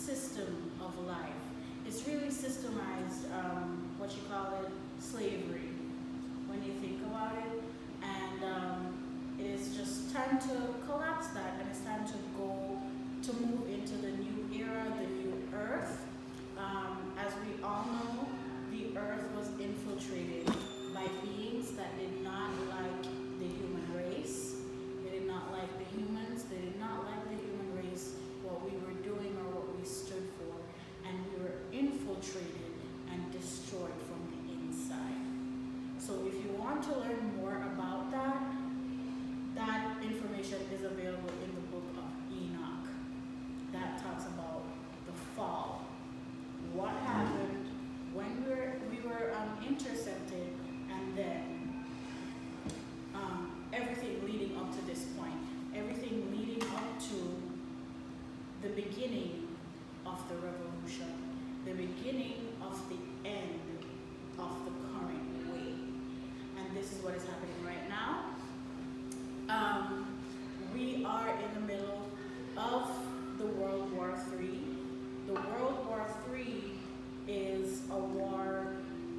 system of life. It's really systemized, what you call it, slavery, when you think about it. And it is just time to collapse that, and it's time to move into the new era, the new earth. As we all know, the earth was infiltrated by beings that did not like the human race. They did not like the humans. They did not like the human race, what we were doing or what we stood for. And we were infiltrated and destroyed from the inside. So if you want to learn more about that, that information is available in the book of Enoch. That talks about the fall. What happened when we were intercepted, and then everything leading up to this point, everything leading up to the beginning of the revolution, the beginning of the end of the current way. And this is what is happening right now. We are in the middle of the World War III. The World War III is a war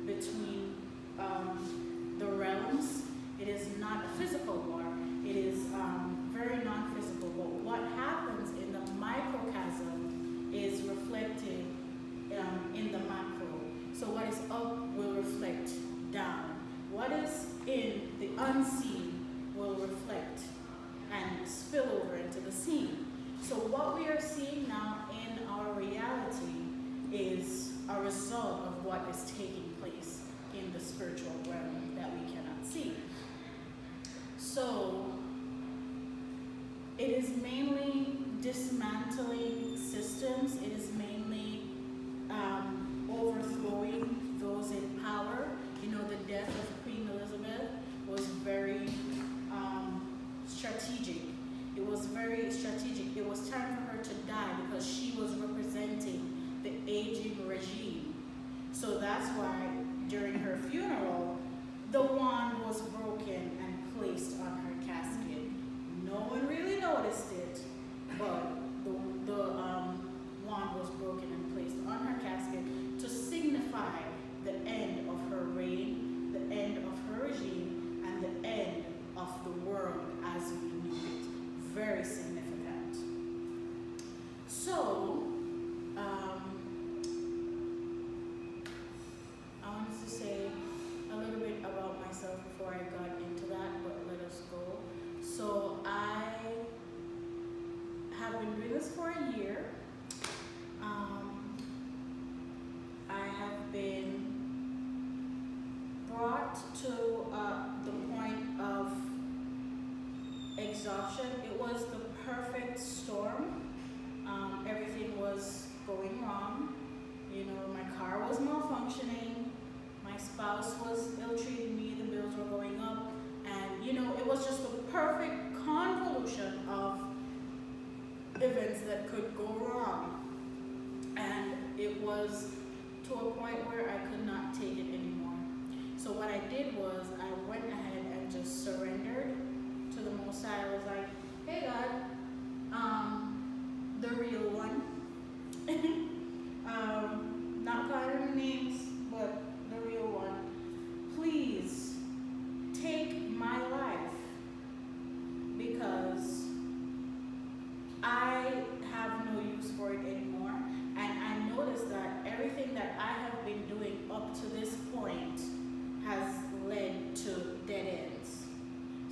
between the realms. It is not a physical war. It is very non-physical. But what happens in the microcosm is reflected in the macro. So what is up will reflect down. What is in the unseen will reflect and spill over into the seen. So what we are seeing now in our reality is a result of what is taking place in the spiritual realm that we cannot see. So it is mainly dismantling systems. It is mainly overthrowing those in power. You know, the death of Queen Elizabeth was very strategic. It was very strategic. It was time for her to die because she was representing the aging regime. So that's why during her funeral, the wand was broken and placed on her casket. No one really noticed it, but the wand was broken and placed on her casket to signify the end of her reign, the end of her regime, and the end of the world as we knew it. Very significant. So, I wanted to say a little bit about myself before I got into that, but let us go. So, I have been doing this for a year. I have been brought to the point of exhaustion. It was the perfect storm. Everything was going wrong. You know, my car was malfunctioning. My spouse was ill-treating me. The bills were going up. And, you know, it was just the perfect convolution of events that could go wrong. And it was to a point where I could not take it anymore. So what I did was I went ahead and just surrendered to the Most High. I was like, hey God, the real one, not calling names, but the real one, please take my life because I have no use for it anymore. And I noticed that everything that I have been doing up to this point has led to dead ends.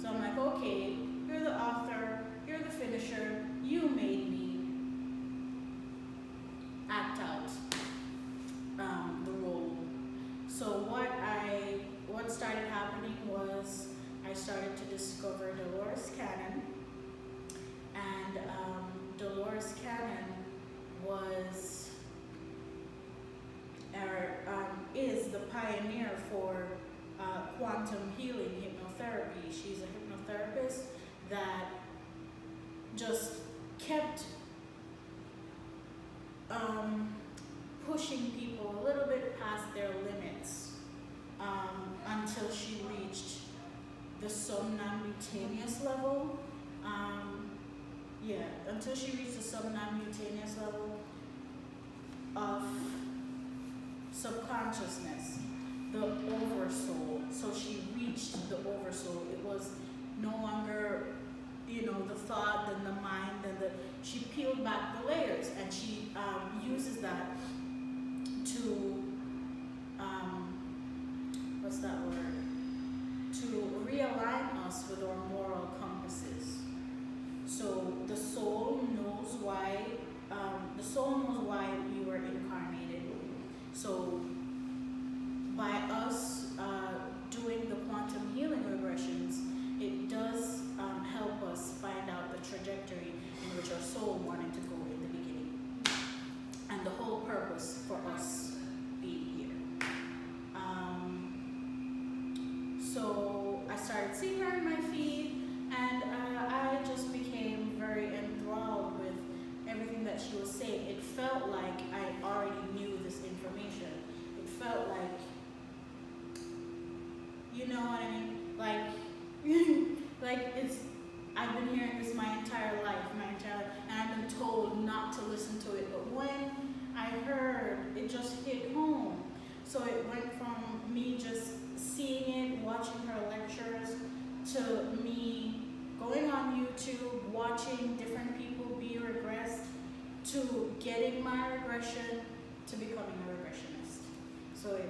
So I'm like, okay, you're the author, you're the finisher, you made me act out the role. So what started happening was I started to discover Dolores Cannon, and Dolores Cannon was is the pioneer for quantum healing hypnotherapy. She's a hypnotherapist that just kept pushing people a little bit past their limits until she reached the somnambulous level. Until she reached the somnambulous level, of subconsciousness, the oversoul. So she reached the oversoul. It was no longer, the thought and the mind she peeled back the layers, and she uses that to, what's that word? To realign us with our moral compasses. So the soul knows why. We were incarnated. So by us doing the quantum healing regressions, it does help us find out the trajectory in which our soul wanted to go in the beginning, and the whole purpose for us being here. So I started seeing her in my feed, and I just became very enthralled with everything that she was saying. It felt like I already knew this information. It felt like, you know what I mean? Like I've been hearing this my entire life, and I've been told not to listen to it. But when I heard, it just hit home. So it went from me just seeing it, watching her lectures, to me going on YouTube, watching different people be regressed, to getting my regression, to becoming a regressionist. So it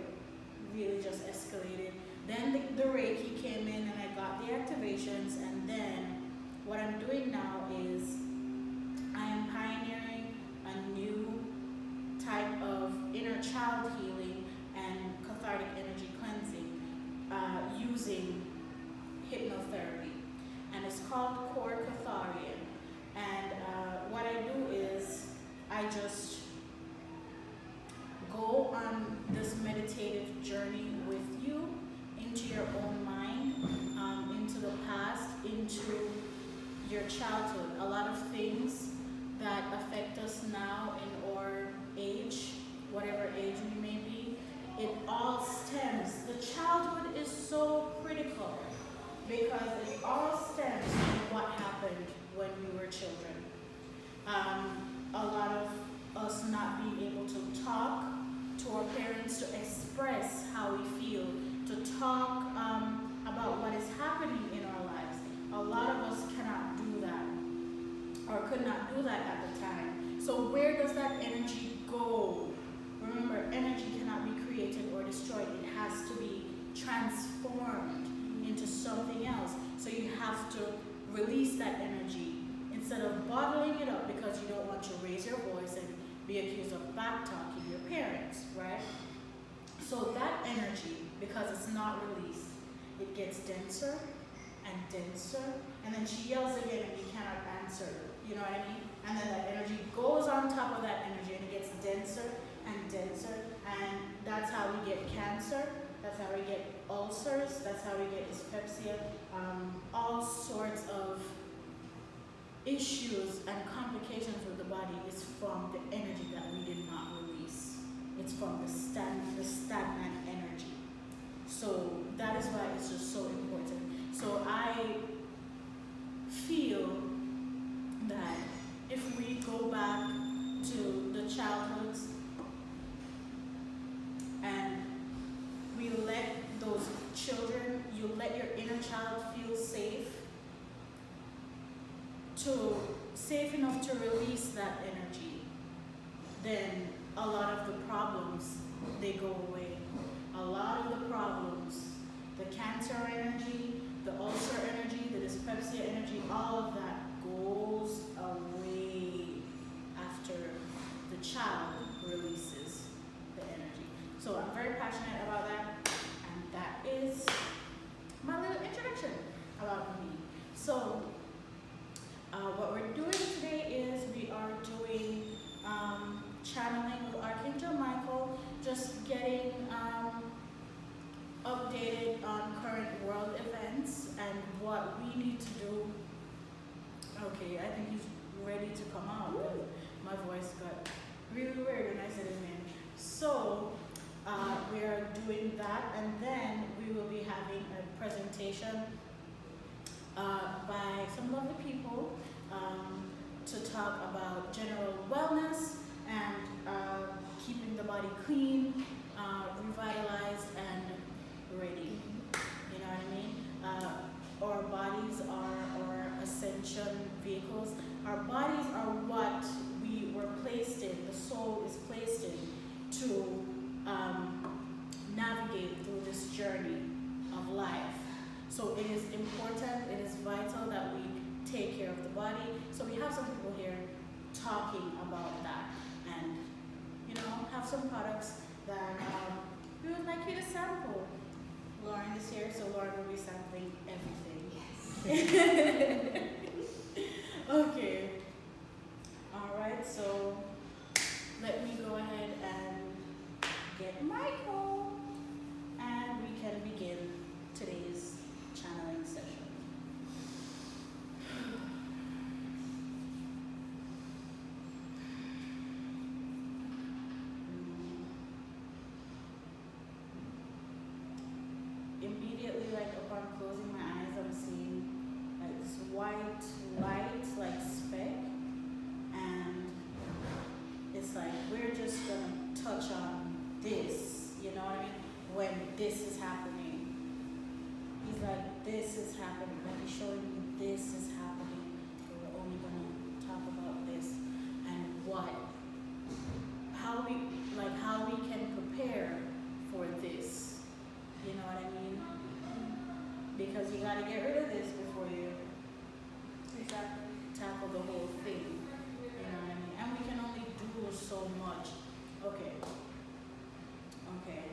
really just escalated. Then the Reiki came in, and I got the activations, and then what I'm doing now is I am pioneering a new type of inner child healing and cathartic energy cleansing using hypnotherapy, and it's called Core Catharian. And what I do is I just go on this meditative journey with you into your own mind, into the past, into your childhood. A lot of things that affect us now in our age, whatever age we may be, it all stems. The childhood is so critical because it all stems from what happened when we were children. A lot of us not being able to talk to our parents, to express how we feel, to talk about what is happening in our lives. A lot of us cannot do that, or could not do that at the time. So where does that energy go? Remember, energy cannot be created or destroyed. It has to be transformed into something else. So you have to release that energy instead of bottling it up because you don't want to raise your voice and be accused of back-talking your parents, right? So that energy, because it's not released, it gets denser and denser, and then she yells again and you cannot answer, you know what I mean? And then that energy goes on top of that energy and it gets denser and denser, and that's how we get cancer, that's how we get ulcers, that's how we get dyspepsia, all sorts of issues and complications with the body is from the energy that we did not release. It's from the stagnant energy. So that is why it's just so important. So I feel that if we go back to the childhoods and we let those children, you let your inner child feel safe, safe enough to release that energy, then a lot of the problems, they go away. A lot of the problems, the cancer energy, the ulcer energy, the dyspepsia energy, all of that goes away after the child releases the energy. So I'm very passionate about that, and that is my little introduction about me. So what we're doing today is we are doing channeling with Archangel Michael, just getting updated on current world events and what we need to do. Okay, I think he's ready to come out because my voice got really weird when I said his name. So we are doing that, and then we will be having a presentation by some lovely people to talk about general wellness and keeping the body clean, revitalized, and ready. You know what I mean? Our bodies are our ascension vehicles. Our bodies are what we were placed in, the soul is placed in to navigate through this journey of life. So it is important, it is vital that we take care of the body. So we have some people here talking about that, and have some products that we would like you to sample. Lauren is here, so Lauren will be sampling everything. Yes. Okay. All right. So let me go ahead and get Michael, and we can begin today's channeling session. Immediately, like upon closing my eyes, I'm seeing like this white light, like speck, and it's like we're just gonna touch on this, you know what I mean? When this is happening, he's like, this is happening. Like he's showing me this is happening. So we're only gonna talk about this and how we can prepare for this. You know what I mean? Because you gotta get rid of this before you tackle the whole thing. You know what I mean? And we can only do so much. Okay. Okay.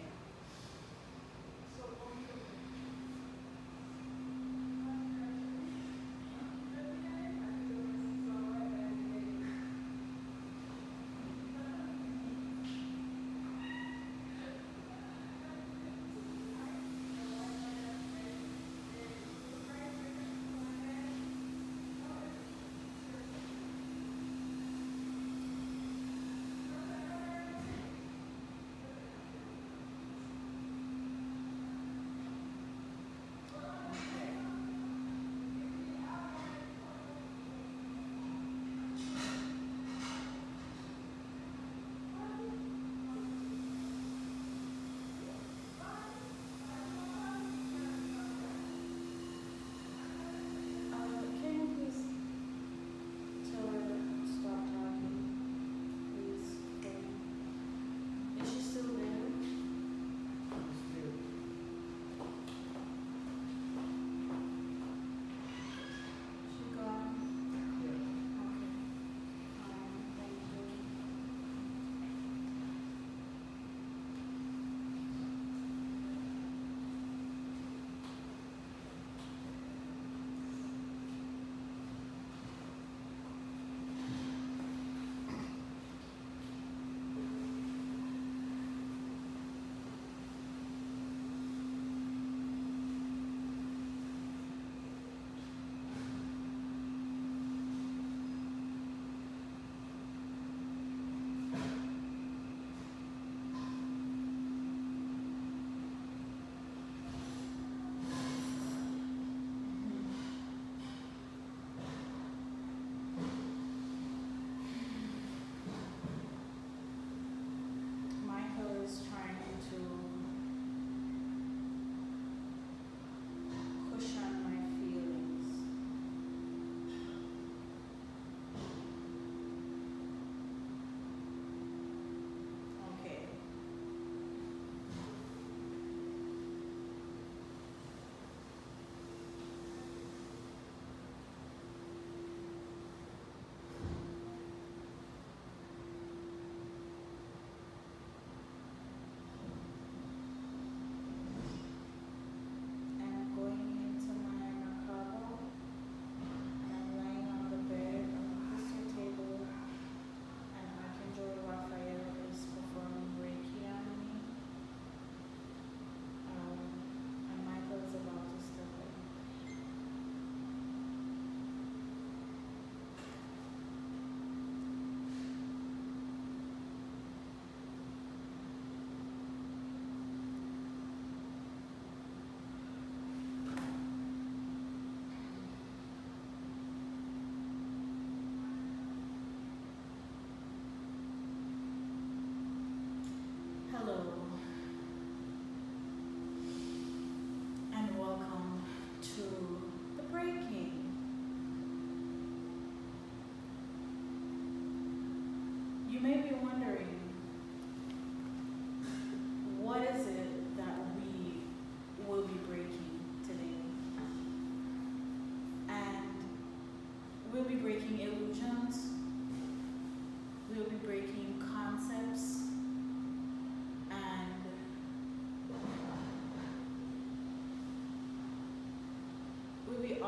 will be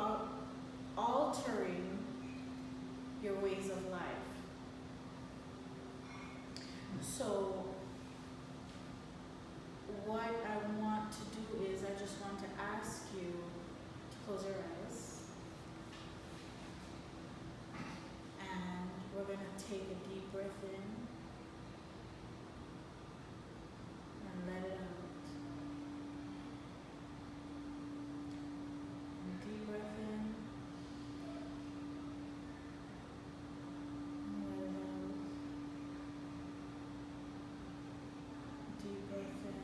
altering your ways of life. So what I want to do is I just want to ask you to close your eyes. And we're going to take a deep breath in and let it out. And deep breath in and let it out. Deep breath in.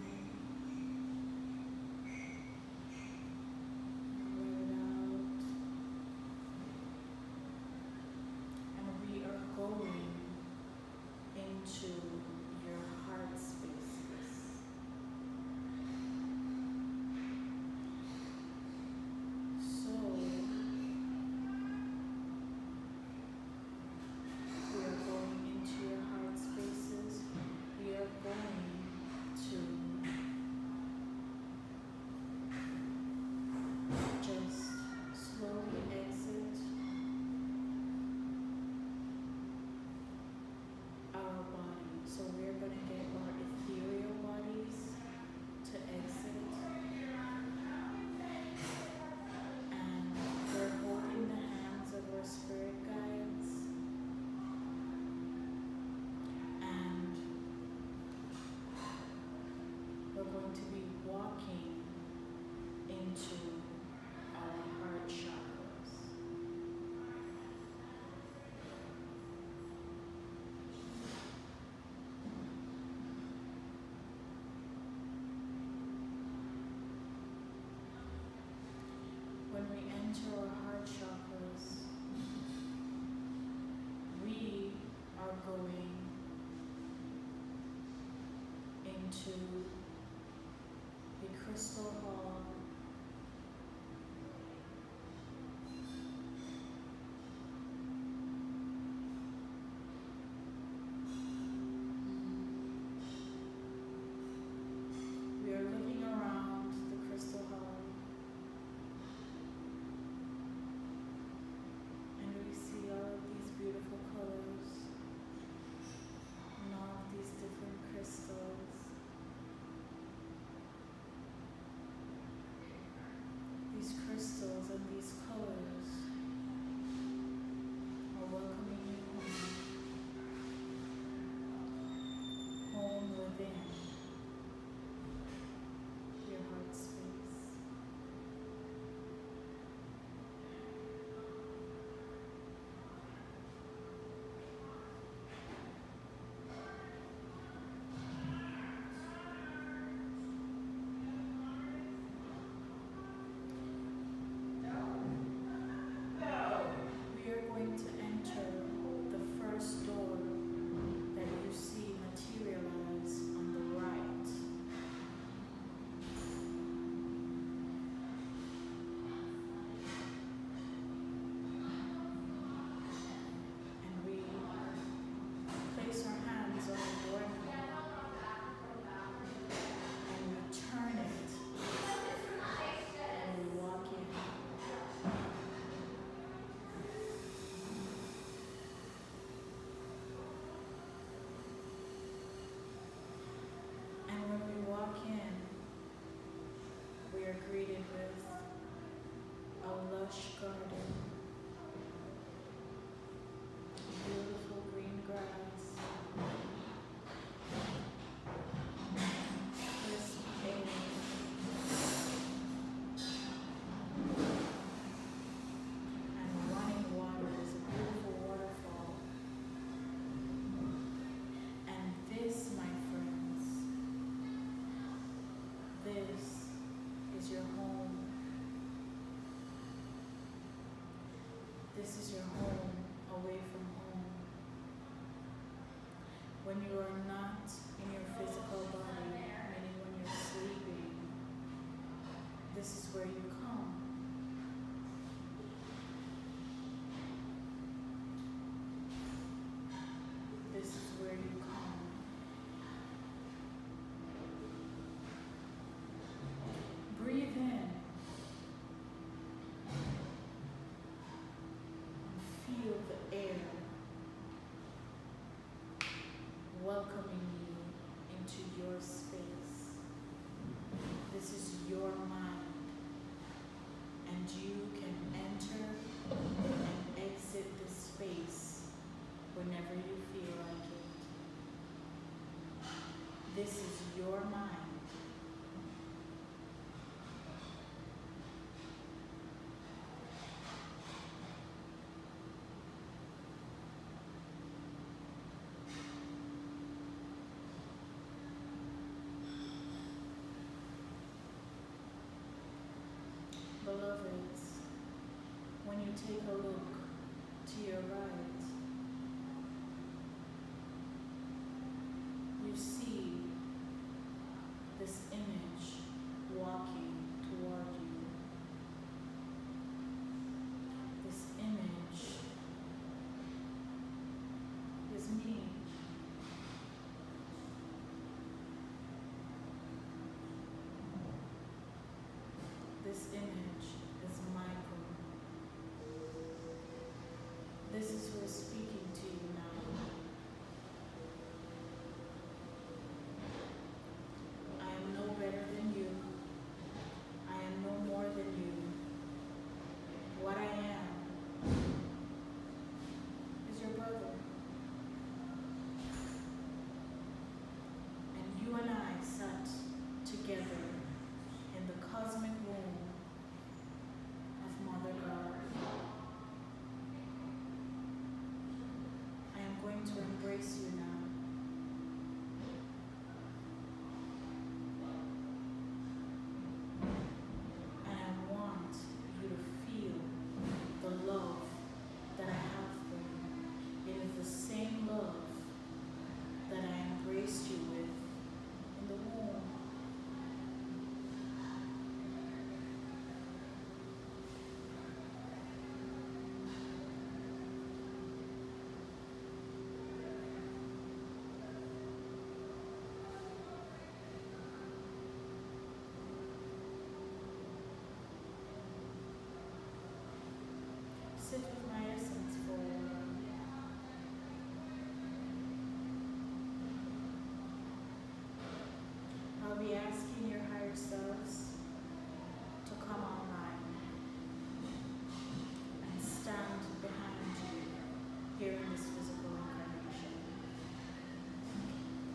Going into your heart spaces. So we are going into your heart spaces. We are going to just slowly exit our body. So we're going to get our ethereal bodies to exit. And we're holding the hands of our spirit guides. And we're going to be walking into our heart chakras. When we enter our heart chakras, we are going into the crystal hall. We are looking around the crystal hall. And we see all of these beautiful colors and all of these different crystals. These crystals and these colors are welcoming you home. Home within your heart space. We are going to enter the first door that you see materialize on the right. And we place our hands on the doorknob and we turn it and we walk in. And when we walk in, we are greeted with a lush garden, beautiful green grass, crisp air, and running water. There's a beautiful waterfall. And this, my friends, this is your home. This is your home away from home. When you are not in your physical body, meaning when you're sleeping, this is where you come. This is where you come. Breathe in. Beloved, when you take a look to your right, you see this image walking toward you. This image is me. This image is Michael. This is who is speaking to you now. I am no better than you. I am no more than you. What I am is your brother. And you and I sat together in the cosmic womb of Mother God. I am going to embrace you now. And I want you to feel the love that I have for you. It is the same love that I embraced you with in the womb. Sit with my essence for a while. I'll be asking your higher selves to come online and stand behind you here in this physical incarnation,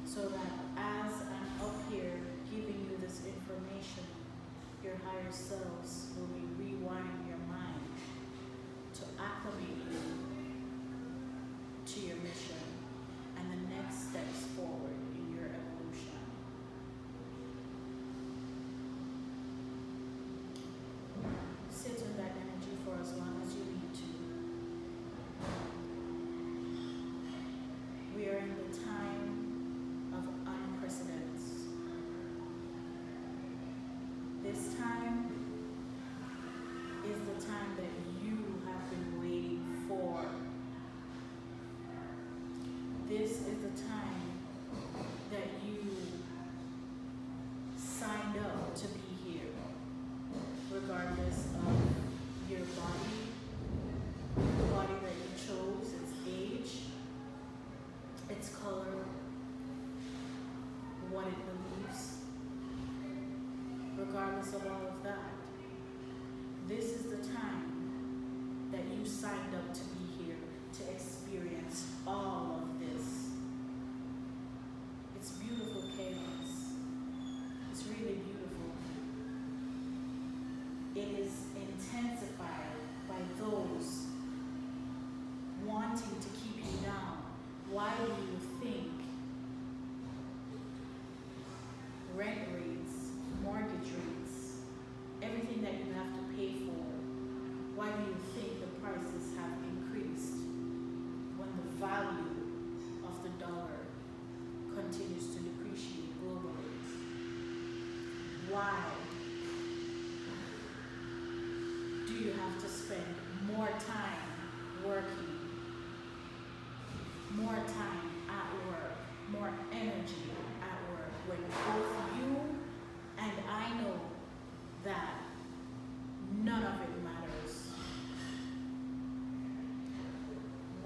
so that as I'm up here giving you this information, your higher selves will be rewinding your mind to acclimate you to your mission and the next steps forward in your evolution. Sit in that energy for as long as you need to. We are in the time of unprecedented. This time is the time that you have been waiting for. This is the time that you signed up to be here, regardless of your body, the body that you chose, its age, its color, what it believes, regardless of all of that. This is the time that you signed up to be here to experience all of this. It's beautiful chaos. It's really beautiful. It is intensified by those wanting to keep you down. Why do you think rent rates, mortgage rates, everything that you have to pay for, why do you think the prices have increased when the value of the dollar continues to depreciate globally? Why do you have to spend more time working, more time at work, more energy at work, when both you and I know that none of it matters?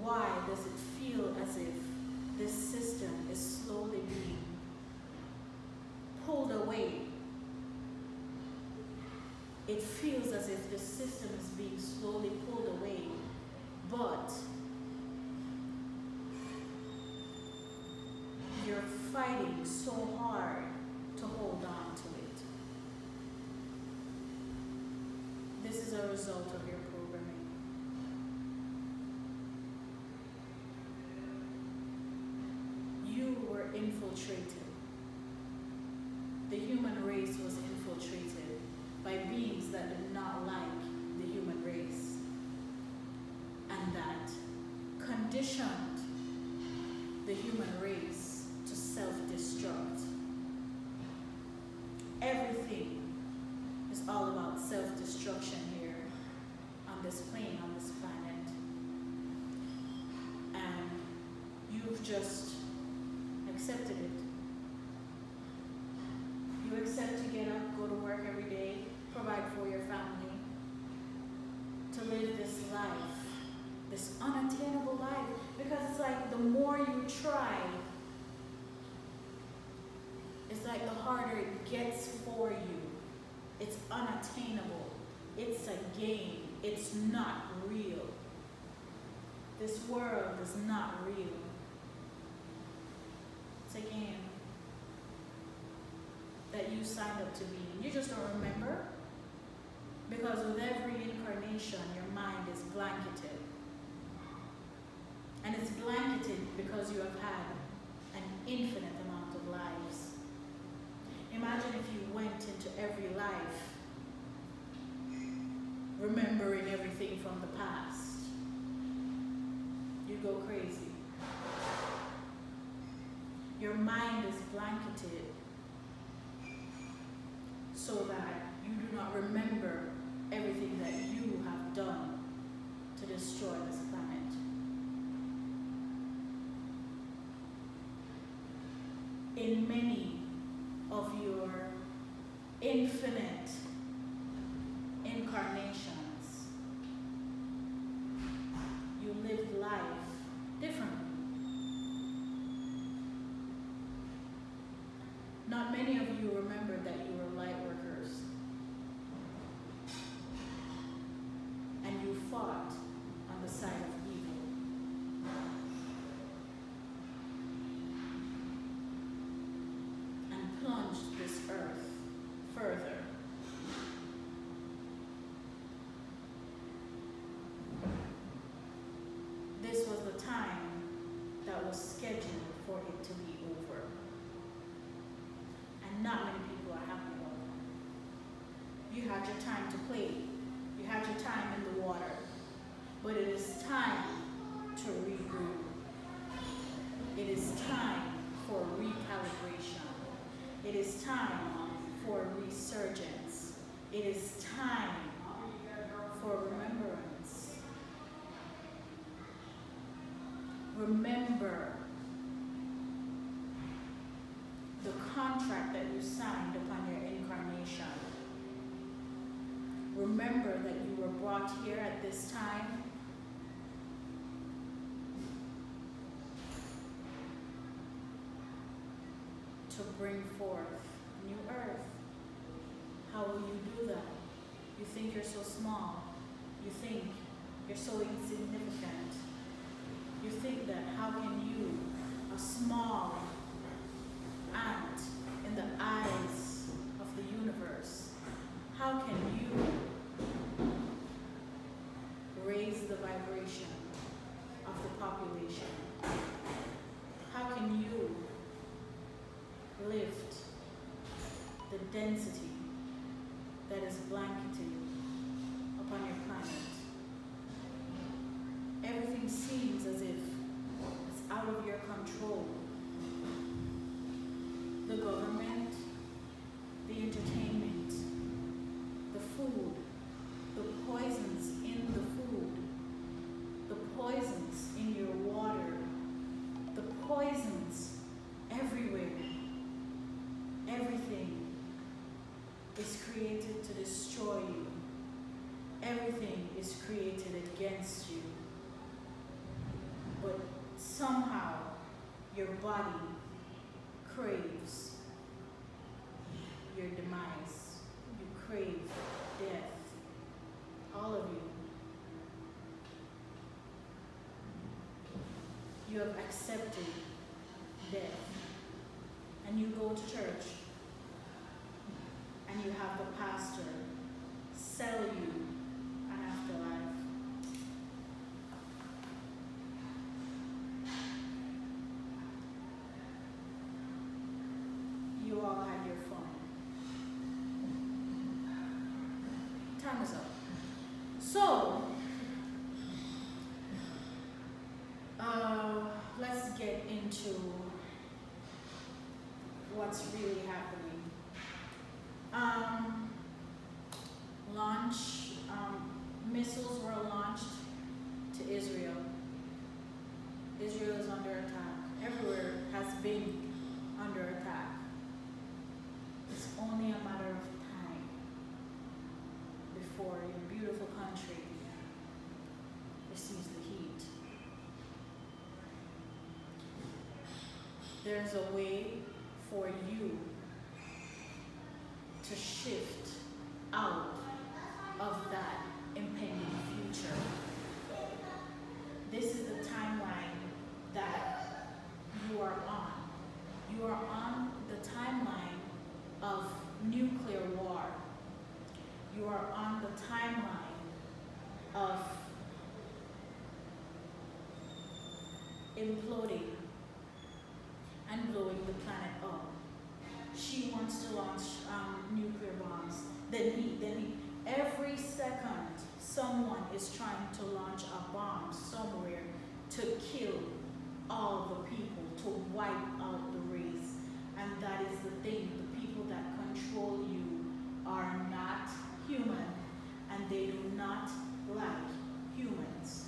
Why does it feel as if this system is slowly being pulled away? It feels as if the system is being slowly pulled away, but you're fighting so hard to hold on to it. This is a result of your programming. You were infiltrated. The human race was infiltrated by beings that did not like conditioned the human race to self-destruct. Everything is all about self-destruction here on this plane, on this planet. And you've just accepted it. You accept to get up, go to work every day, provide for your family, to live this life, this unattainable life. Because it's like the more you try, it's like the harder it gets for you. It's unattainable. It's a game. It's not real. This world is not real. It's a game that you signed up to be in. You just don't remember. Because with every incarnation, your mind is blanketed. And it's blanketed because you have had an infinite amount of lives. Imagine if you went into every life remembering everything from the past. You'd go crazy. Your mind is blanketed so that you do not remember everything that you have done to destroy this planet. In many of your infinite incarnations, you lived life differently. Not many of you remember that you were light workers. And you fought on the side of evil. And plunged this earth further. This was the time that was scheduled for it to be over. And not many people are happy about that. You had your time to play. You had your time in the water. But it is time to regroup. It is time for recalibration. It is time for resurgence. It is time for remembrance. Remember the contract that you signed upon your incarnation. Remember that you were brought here at this time to bring forth new earth. How will you do that? You think you're so small. You think you're so insignificant. You think that how can you, a small ant in the eyes of the universe, how can you raise the vibration of the population? How can you lift the density that is blanketed upon your planet? Everything seems as if it's out of your control. The government, the entertainment, the food, the poisons in the food, the poisons in your water, the poisons everywhere. Everything is created to destroy you. Everything is created against you. But somehow your body craves your demise. You crave death. All of you. You have accepted death. And you go to church. And you have the pastor sell you an afterlife. You all had your fun. Time is up. So, get into what's really happening. Missiles were launched to Israel. Israel is under attack. Everywhere has been under attack. It's only a matter of time before your beautiful country receives the heat. There's a way for you to shift out of that impending future. This is the timeline that you are on. You are on the timeline of nuclear war. You are on the timeline of imploding and blowing the planet up. She wants to launch nuclear bombs. Then he, every second, someone is trying to launch a bomb somewhere to kill all the people, to wipe out the race. And that is the thing. The people that control you are not human, and they do not like humans.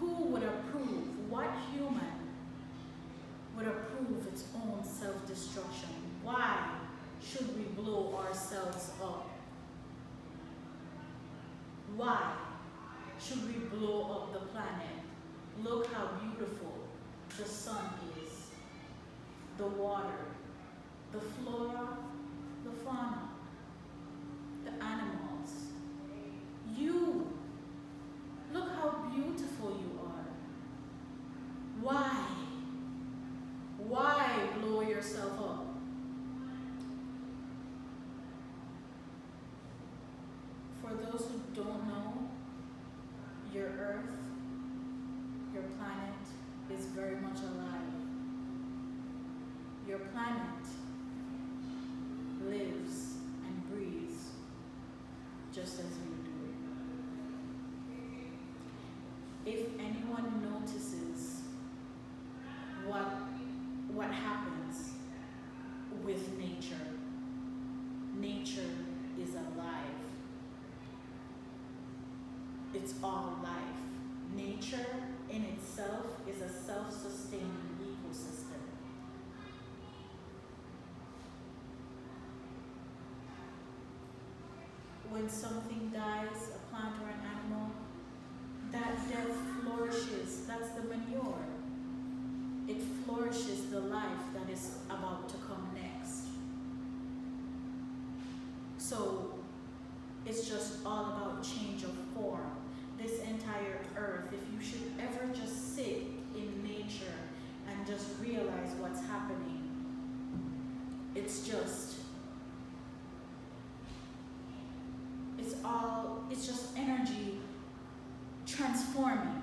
Who would approve? What human would approve its own self-destruction? Why should we blow ourselves up? Why should we blow up the planet? Look how beautiful the sun is, the water, the flora, the fauna, the animals. You, look how beautiful you are. Why? Why blow yourself up? For those who don't know, your Earth, your planet is very much alive. Your planet lives and breathes just as you do. If anyone notices what happens with nature, nature is alive. It's all life. Nature in itself is a self-sustaining ecosystem. When something dies, a plant or an animal, that death flourishes. That's the manure. It flourishes the life that is about to come next. So it's just all about change of form. This entire earth, if you should ever just sit in nature and just realize what's happening, it's just energy transforming.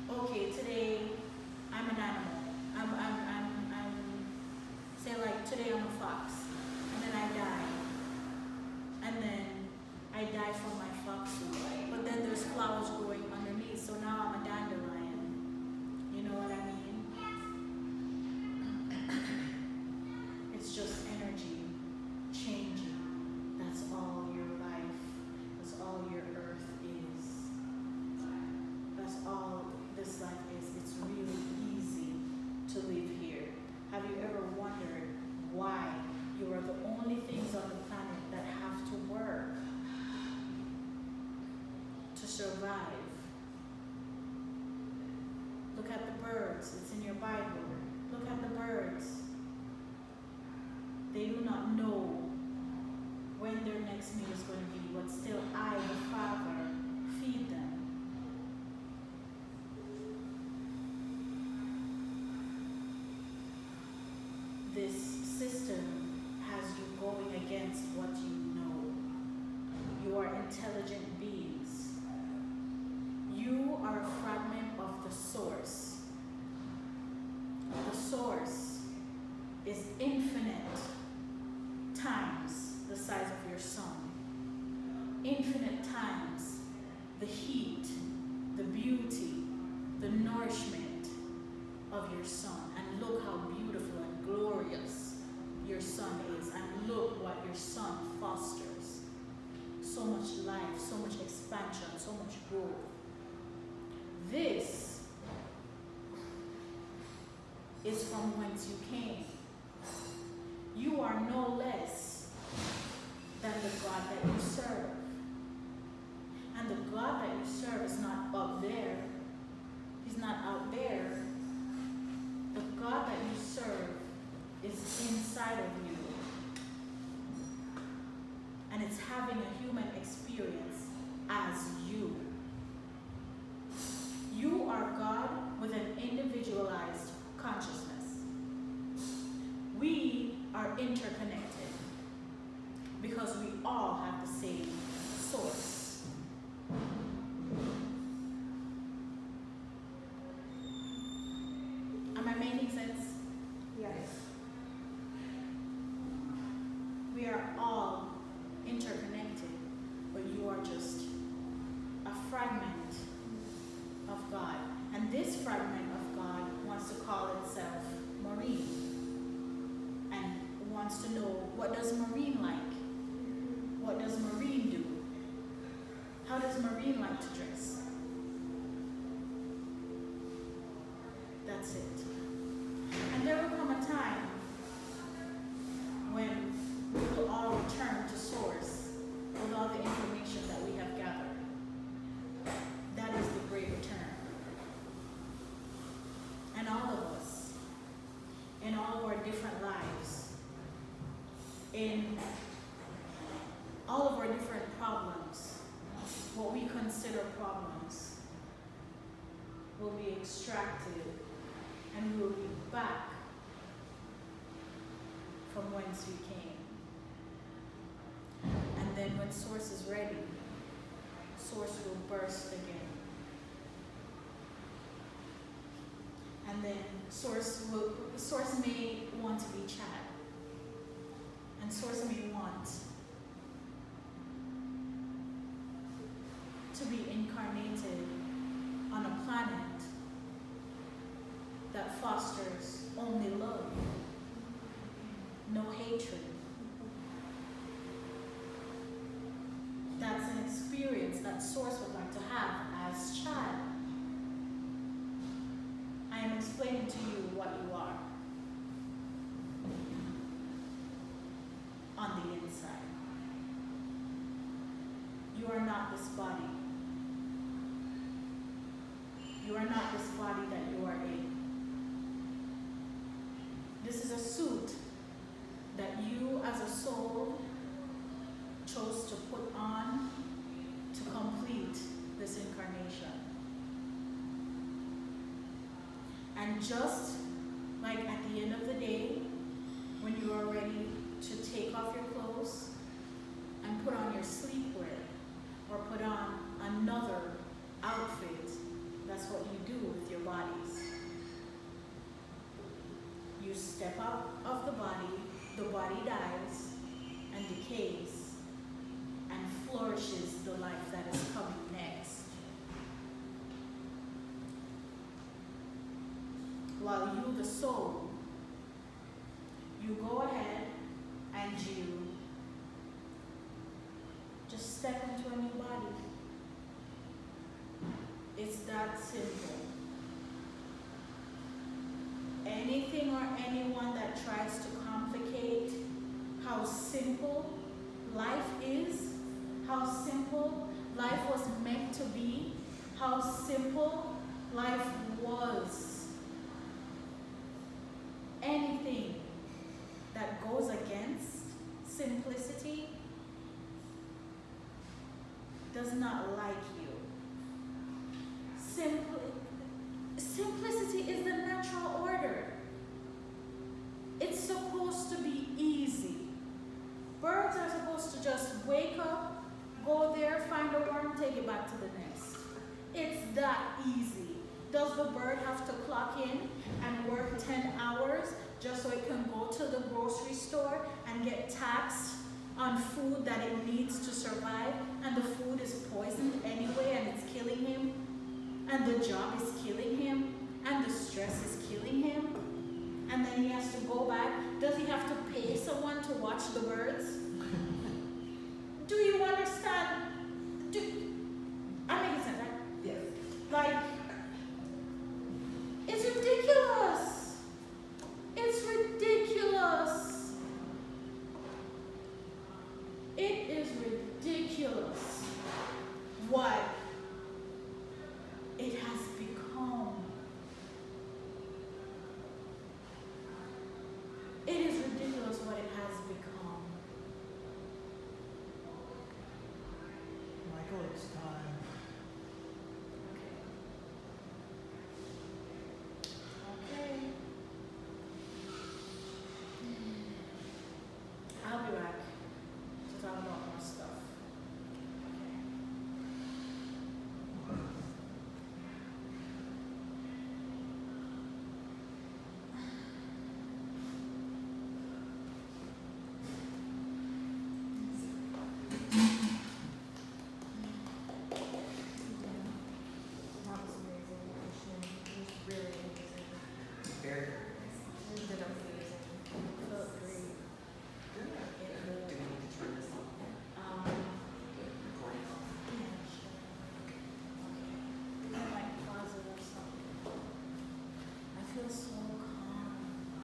Okay, today I'm an animal. Say like today I'm a fox, and then I die. And then I die from my fox suit. But then there's flowers growing underneath, so now I'm a dandelion. You know what I mean? It's just energy changing. That's all your life, that's all your earth is. That's all this life is. It's really easy to live here. Have you ever wondered why you are the only things on the planet that have to work to survive? Look at the birds. It's in your Bible. Look at the birds. They do not know when their next meal is going to be, but still I, the Father, feed them. This system has you going against what you know. You are intelligent beings. You are a fragment of the source. The source is infinite times the size of your sun. Infinite times the heat, the the nourishment of your son. And look how beautiful and glorious your son is. And look what your son fosters. So much life, so much expansion, so much growth. This is from whence you came. You are no less than the God that you serve. And the God that you serve is not up there. He's not out there. The God that you serve is inside of you. And it's having a human experience as you. You are God with an individualized consciousness. We are interconnected because we all have the same source. Am I making sense? Yes. We are all interconnected, but you are just a fragment of God. And this fragment of God wants to call itself Marine and wants to know, what does Marine like? What does Marine do? How does Marine like to dress? That's it. And there will come a time when we will all return to source with all the information that we have gathered. That is the great return. And all of us, in all of our different lives, in all of our different problems, what we consider problems, will be extracted and we will be back from whence we came. And then when source is ready, source will burst again. And then source may want to be Chad. And source may want to be incarnated on a planet that fosters only love, no hatred. That's an experience that source would like to have as Chad. I am explaining to you what you are on the inside. You are not this body. You are not this body that you are in. This is a suit that you as a soul chose to put on to complete this incarnation. And just like at the end of the day, when you are ready to take off your clothes and put on your sleepwear or put on another outfit, that's what you do with your bodies. You step out of the body dies and decays and flourishes the life that is coming next. While you, the soul, you go ahead and you just step into a new body. It's that simple. Anything or anyone that tries to complicate how simple life is, how simple life was meant to be, how simple life was. Anything that goes against simplicity does not like you. Simplicity is the natural order. It's supposed to be easy. Birds are supposed to just wake up, go there, find a worm, take it back to the nest. It's that easy. Does the bird have to clock in and work 10 hours just so it can go to the grocery store and get taxed on food that it needs to survive, and the food is poisoned anyway and it's killing him? and the job is killing him, and the stress is killing him, and then he has to go back. Does he have to pay someone to watch the birds? Do you understand? I'm making sense, right? Yes. Like, it's ridiculous. It's ridiculous. It is ridiculous what